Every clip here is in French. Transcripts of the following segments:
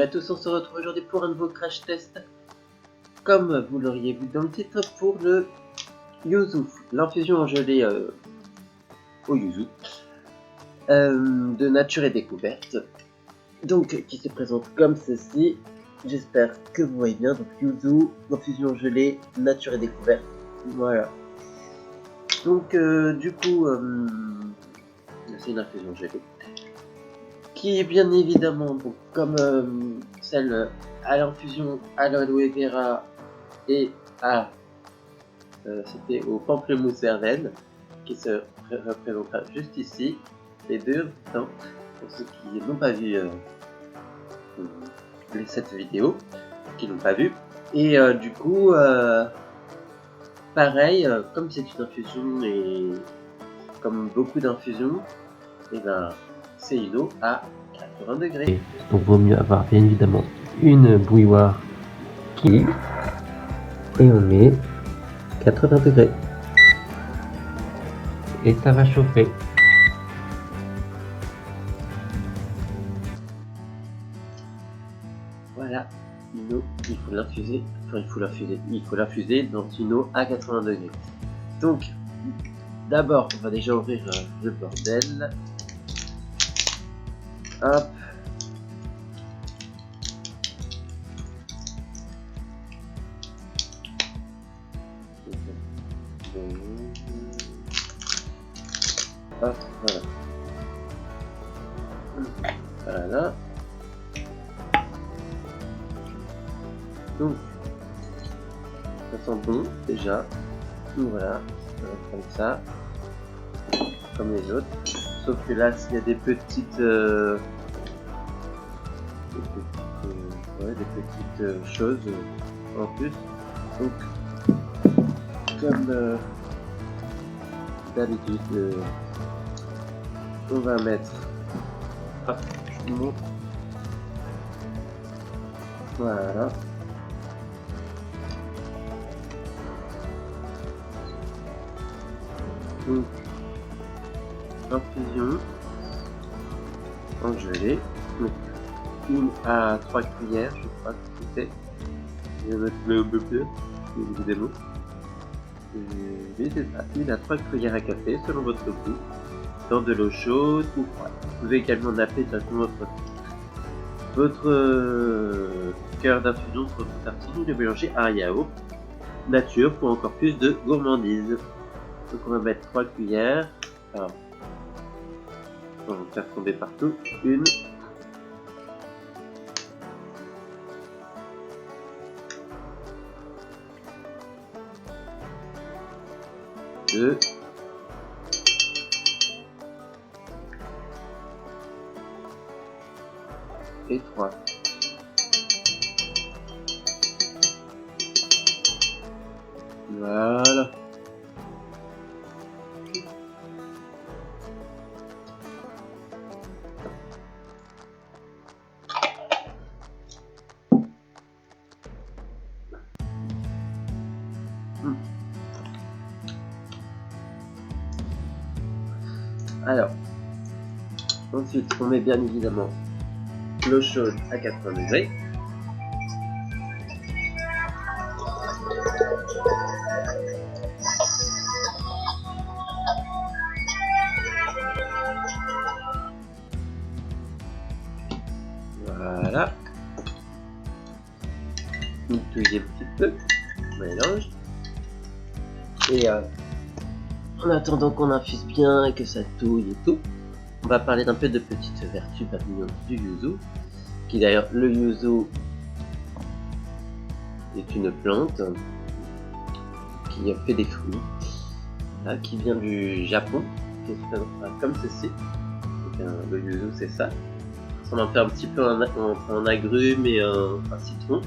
Salut à tous, on se retrouve aujourd'hui pour un nouveau crash test, comme vous l'auriez vu dans le titre, pour le yuzu, l'infusion en gelée au yuzu, de nature et découverte, donc qui se présente comme ceci. J'espère que vous voyez bien, donc yuzu, infusion gelée, nature et découverte, voilà. Donc du coup, c'est une infusion gelée, qui est bien évidemment, donc, comme celle à l'infusion à l'aloe vera et à c'était au pamplemousse verveine, qui se représentera juste ici, les deux temps, pour ceux qui n'ont pas vu cette vidéo, qui n'ont pas vu. Et du coup, pareil, comme c'est une infusion et comme beaucoup d'infusions, et ben c'est une eau à 80 degrés. Donc vaut mieux avoir bien évidemment une bouilloire qui et on met 80 degrés et ça va chauffer. Voilà, une eau, il faut l'infuser dans une eau à 80 degrés. Donc, d'abord, on va déjà ouvrir le bordel. Hop. Hop, voilà. Voilà. Donc, ça sent bon déjà. Donc voilà, comme ça, comme les autres. Sauf que là, s'il y a des petites, choses en plus. Donc, comme d'habitude, on va mettre. Hop, je vous montre. Voilà. Donc, infusion en gelée, une à 3 cuillères, je crois que c'était. Je vais mettre le bleu, évidemment. Oui, c'est ça, une à 3 cuillères à café, selon votre goût, dans de l'eau chaude ou froide. Vous pouvez également napper directement votre cœur d'infusion sur votre tartine de mélanger à un yaourt nature pour encore plus de gourmandise. Donc on va mettre 3 cuillères. Alors, on va faire tomber partout. Une. Deux. Et 3. Voilà. Alors, ensuite on met bien évidemment l'eau chaude à 80 degrés. Voilà. On touille un petit peu, on mélange. Et en attendant qu'on infuse bien et que ça touille et tout, on va parler d'un peu de petites vertus parmi du yuzu, qui d'ailleurs, le yuzu est une plante qui fait des fruits, là, qui vient du Japon, qui se présentera comme ceci. Donc, le yuzu c'est ça, ça ressemble un petit peu un agrume et un citron.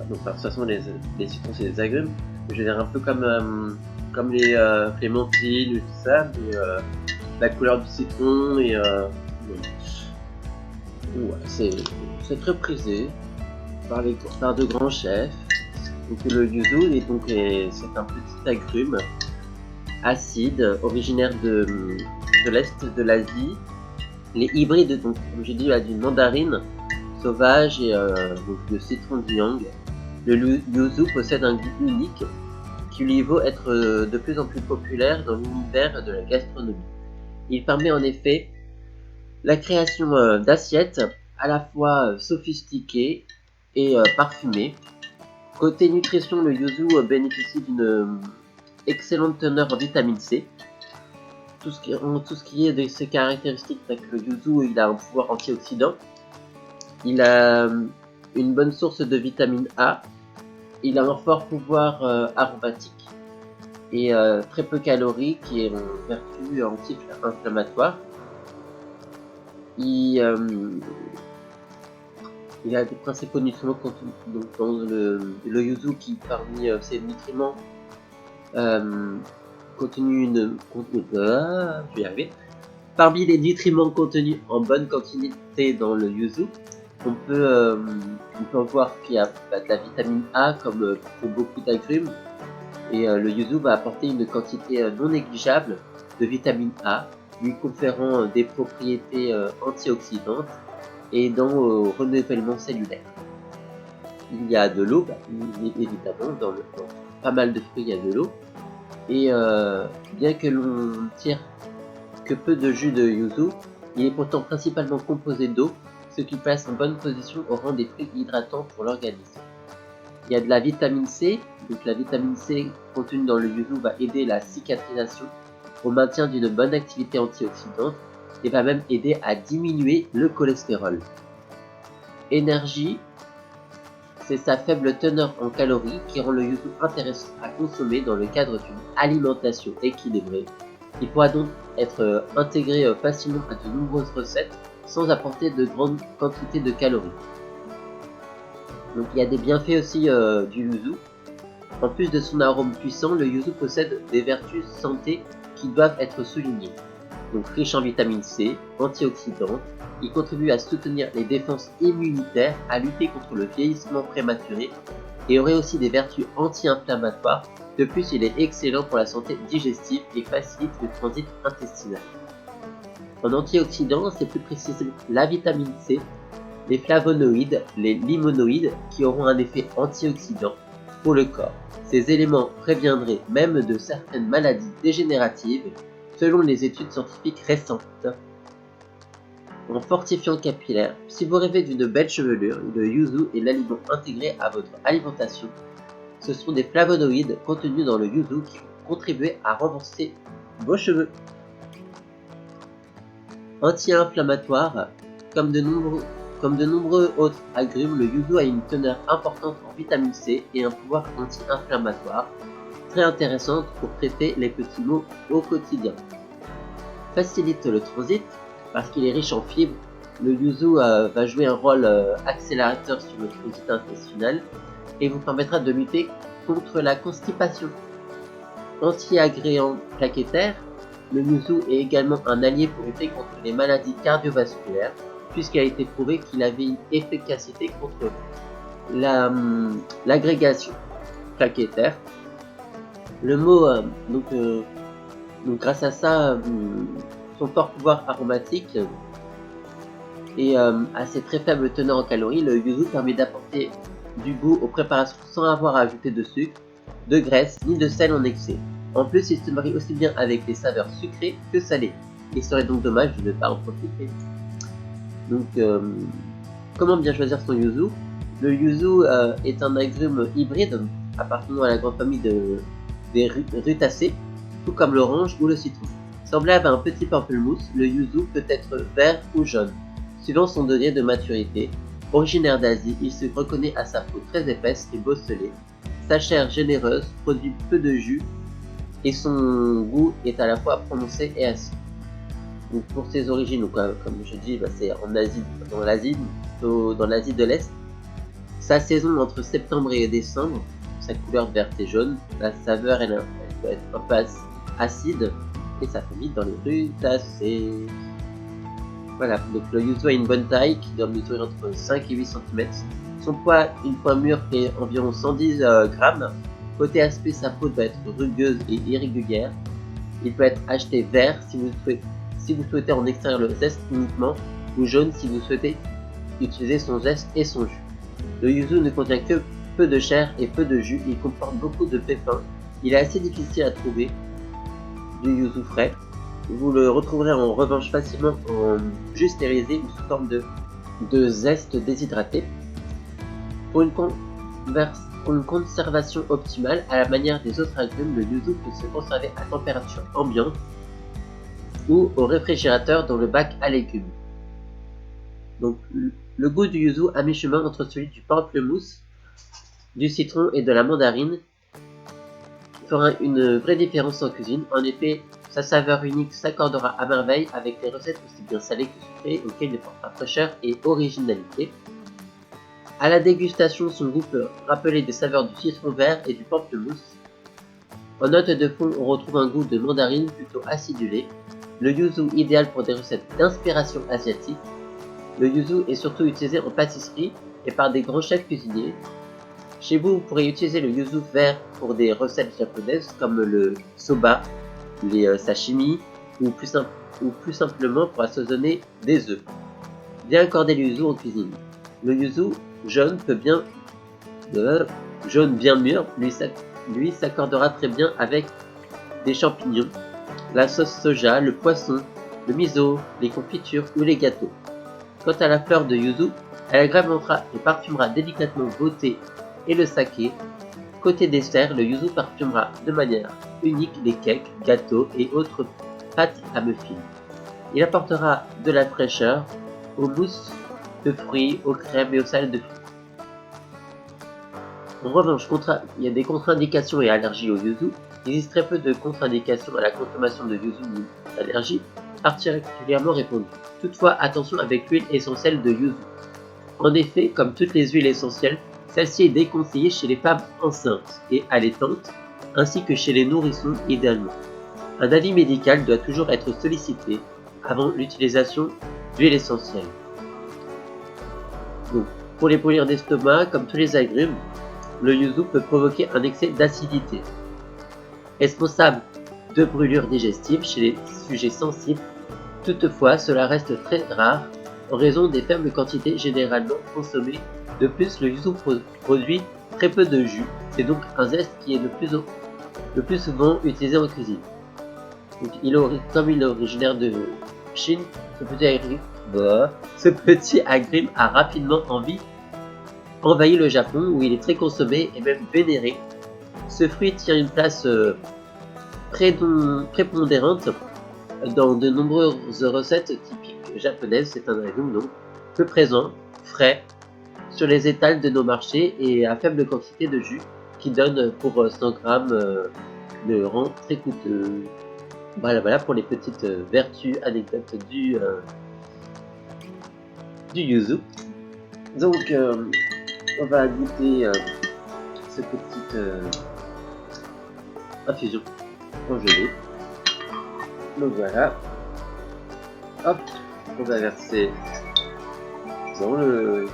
Donc de toute façon les citrons c'est des agrumes, je veux dire un peu comme les clémentines ou tout ça, mais la couleur du citron et ouais, c'est très prisé par de grands chefs. Donc le yuzu c'est un petit agrume acide originaire de l'est de l'Asie. Les hybrides, donc comme j'ai dit, d'une mandarine sauvage et donc le citron d'Yang. Le yuzu possède un goût unique qui lui vaut être de plus en plus populaire dans l'univers de la gastronomie. Il permet en effet la création d'assiettes à la fois sophistiquées et parfumées. Côté nutrition, le yuzu bénéficie d'une excellente teneur en vitamine C. Tout ce qui est de ses caractéristiques, c'est que le yuzu il a un pouvoir antioxydant. Il a une bonne source de vitamine A. Il a un fort pouvoir aromatique et très peu calorique et en vertu anti-inflammatoire. Il a des principaux nutriments contenus dans le yuzu qui, parmi ses nutriments, Parmi les nutriments contenus en bonne quantité dans le yuzu, on peut voir qu'il y a de la vitamine A comme pour beaucoup d'agrumes, et le yuzu va apporter une quantité non négligeable de vitamine A, lui conférant des propriétés antioxydantes et aidant au renouvellement cellulaire. Il y a de l'eau, évidemment, dans pas mal de fruits il y a de l'eau, et bien que l'on tire que peu de jus de yuzu, il est pourtant principalement composé d'eau, ce qui place en bonne position au rang des fruits hydratants pour l'organisme. Il y a de la vitamine C, donc la vitamine C contenue dans le yuzu va aider la cicatrisation au maintien d'une bonne activité antioxydante et va même aider à diminuer le cholestérol. Énergie, c'est sa faible teneur en calories qui rend le yuzu intéressant à consommer dans le cadre d'une alimentation équilibrée. Il pourra donc être intégré facilement à de nombreuses recettes sans apporter de grandes quantités de calories. Donc il y a des bienfaits aussi du yuzu. En plus de son arôme puissant, le yuzu possède des vertus santé qui doivent être soulignées. Donc riche en vitamine C, antioxydant, il contribue à soutenir les défenses immunitaires, à lutter contre le vieillissement prématuré et aurait aussi des vertus anti-inflammatoires. De plus, il est excellent pour la santé digestive et facilite le transit intestinal. En antioxydants, c'est plus précisément la vitamine C, les flavonoïdes, les limonoïdes qui auront un effet antioxydant pour le corps. Ces éléments préviendraient même de certaines maladies dégénératives selon les études scientifiques récentes. En fortifiant capillaire, si vous rêvez d'une belle chevelure, le yuzu est l'aliment intégré à votre alimentation. Ce sont des flavonoïdes contenus dans le yuzu qui vont contribuer à renforcer vos cheveux. Anti-inflammatoire, comme de nombreux autres agrumes, le yuzu a une teneur importante en vitamine C et un pouvoir anti-inflammatoire, très intéressante pour traiter les petits maux au quotidien. Facilite le transit, parce qu'il est riche en fibres, le yuzu va jouer un rôle accélérateur sur le transit intestinal et vous permettra de lutter contre la constipation. Anti-agréant plaquettaire, le yuzu est également un allié pour lutter contre les maladies cardiovasculaires, puisqu'il a été prouvé qu'il avait une efficacité contre l'agrégation plaquettaire. Le mot, donc grâce à ça, son fort pouvoir aromatique et à ses très faibles teneurs en calories, le yuzu permet d'apporter du goût aux préparations sans avoir à ajouter de sucre, de graisse ni de sel en excès. En plus, il se marie aussi bien avec des saveurs sucrées que salées. Il serait donc dommage de ne pas en profiter. Donc, comment bien choisir son yuzu? Le yuzu est un agrume hybride appartenant à la grande famille des rutacées, tout comme l'orange ou le citron. Semblable à un petit pamplemousse, le yuzu peut être vert ou jaune, suivant son degré de maturité. Originaire d'Asie, il se reconnaît à sa peau très épaisse et bosselée. Sa chair généreuse produit peu de jus et son goût est à la fois prononcé et acide. Donc pour ses origines, donc, comme je dis, c'est en Asie, dans l'Asie de l'Est. Sa saison entre septembre et décembre, sa couleur verte et jaune, la saveur elle peut être un peu acide et sa famille dans les rutacées. Voilà, donc le yuzu a une bonne taille qui doit mesurer entre 5 et 8 cm. Son poids, une fois mûr, fait environ 110 grammes. Côté aspect, sa peau doit être rugueuse et irrégulière. Il peut être acheté vert si vous souhaitez en extraire le zeste uniquement, ou jaune si vous souhaitez utiliser son zeste et son jus. Le yuzu ne contient que peu de chair et peu de jus, il comporte beaucoup de pépins. Il est assez difficile à trouver du yuzu frais. Vous le retrouverez en revanche facilement en jus stérilisé ou sous forme de zeste déshydraté. Pour une conservation optimale, à la manière des autres agrumes, le yuzu peut se conserver à température ambiante ou au réfrigérateur dans le bac à légumes. Donc, le goût du yuzu à mi-chemin entre celui du pamplemousse, du citron et de la mandarine fera une vraie différence en cuisine. En effet, sa saveur unique s'accordera à merveille avec des recettes aussi bien salées que sucrées auxquelles il portera fraîcheur et originalité. À la dégustation, son goût peut rappeler des saveurs du citron vert et du pamplemousse. En note de fond, on retrouve un goût de mandarine plutôt acidulé. Le yuzu idéal pour des recettes d'inspiration asiatique. Le yuzu est surtout utilisé en pâtisserie et par des grands chefs cuisiniers. Chez vous, vous pourrez utiliser le yuzu vert pour des recettes japonaises comme le soba, les sashimi ou plus simplement pour assaisonner des œufs. Bien accorder le yuzu en cuisine. Le yuzu jaune bien mûr, lui s'accordera très bien avec des champignons, la sauce soja, le poisson, le miso, les confitures ou les gâteaux. Quant à la fleur de yuzu, elle agrémentera et parfumera délicatement vos thés et le saké. Côté dessert, le yuzu parfumera de manière unique les cakes, gâteaux et autres pâtes à muffins. Il apportera de la fraîcheur aux mousses de fruits, aux crèmes et aux salades de fruits. En revanche, il y a des contre-indications et allergies au yuzu. Il existe très peu de contre-indications à la consommation de yuzu ni d'allergies particulièrement répandues. Toutefois, attention avec l'huile essentielle de yuzu. En effet, comme toutes les huiles essentielles, celle-ci est déconseillée chez les femmes enceintes et allaitantes, ainsi que chez les nourrissons idéalement. Un avis médical doit toujours être sollicité avant l'utilisation d'huile essentielle. Donc, pour les brûlures d'estomac, comme tous les agrumes, le yuzu peut provoquer un excès d'acidité. Responsable de brûlures digestives chez les sujets sensibles, toutefois cela reste très rare en raison des faibles quantités généralement consommées. De plus, le yuzu produit très peu de jus, c'est donc un zeste qui est le plus souvent utilisé en cuisine. Donc, comme il est originaire de Chine, ce petit agrume a rapidement envahi le Japon où il est très consommé et même vénéré. Ce fruit tient une place prépondérante dans de nombreuses recettes typiques japonaises. C'est un agrume donc peu présent, frais, sur les étals de nos marchés et à faible quantité de jus qui donne pour 100 grammes le rend très coûteux. Voilà pour les petites vertus, anecdotes du yuzu. Donc on va goûter cette petite infusion congelée. Donc voilà. Hop, on va verser dans le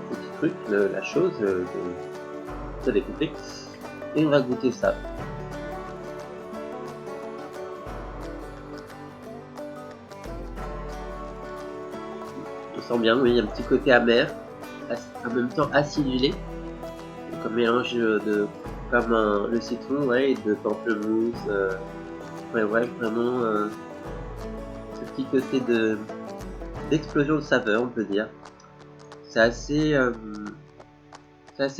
petit truc, la chose, vous avez compris. Et on va goûter ça. On sent bien, oui, il y a un petit côté amer, en même temps acidulé, donc un mélange de comme le citron, ouais, et de pamplemousse, ouais, vraiment ce petit côté d'explosion de saveur, on peut dire. C'est assez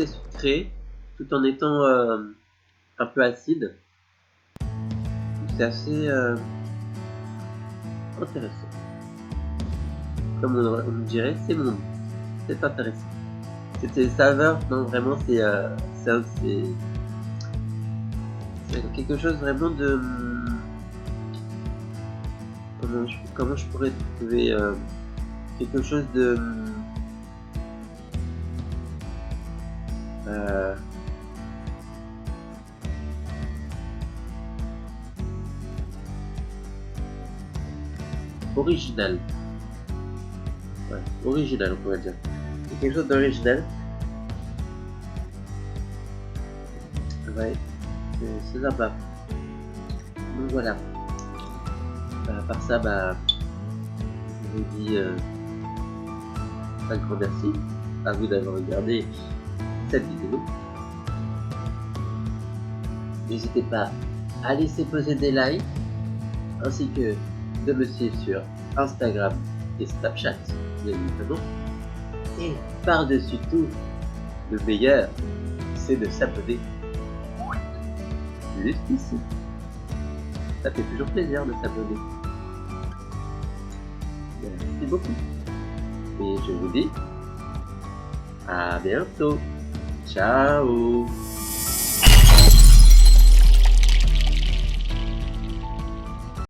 sucré, tout en étant un peu acide. C'est assez intéressant. Comme on dirait, c'est intéressant. Ces saveurs, non, vraiment, c'est quelque chose vraiment de... Comment je pourrais trouver quelque chose de... original. Ouais, original, on pourrait dire. C'est quelque chose d'original. Ouais, c'est sympa. voilà. À part ça, je vous dis un grand merci à vous d'avoir regardé cette vidéo. N'hésitez pas à laisser poser des likes, ainsi que de me suivre sur Instagram et Snapchat, bien évidemment. Et par-dessus tout, le meilleur, c'est de s'abonner juste ici. Ça fait toujours plaisir de s'abonner. Merci beaucoup. Et je vous dis à bientôt. Ciao.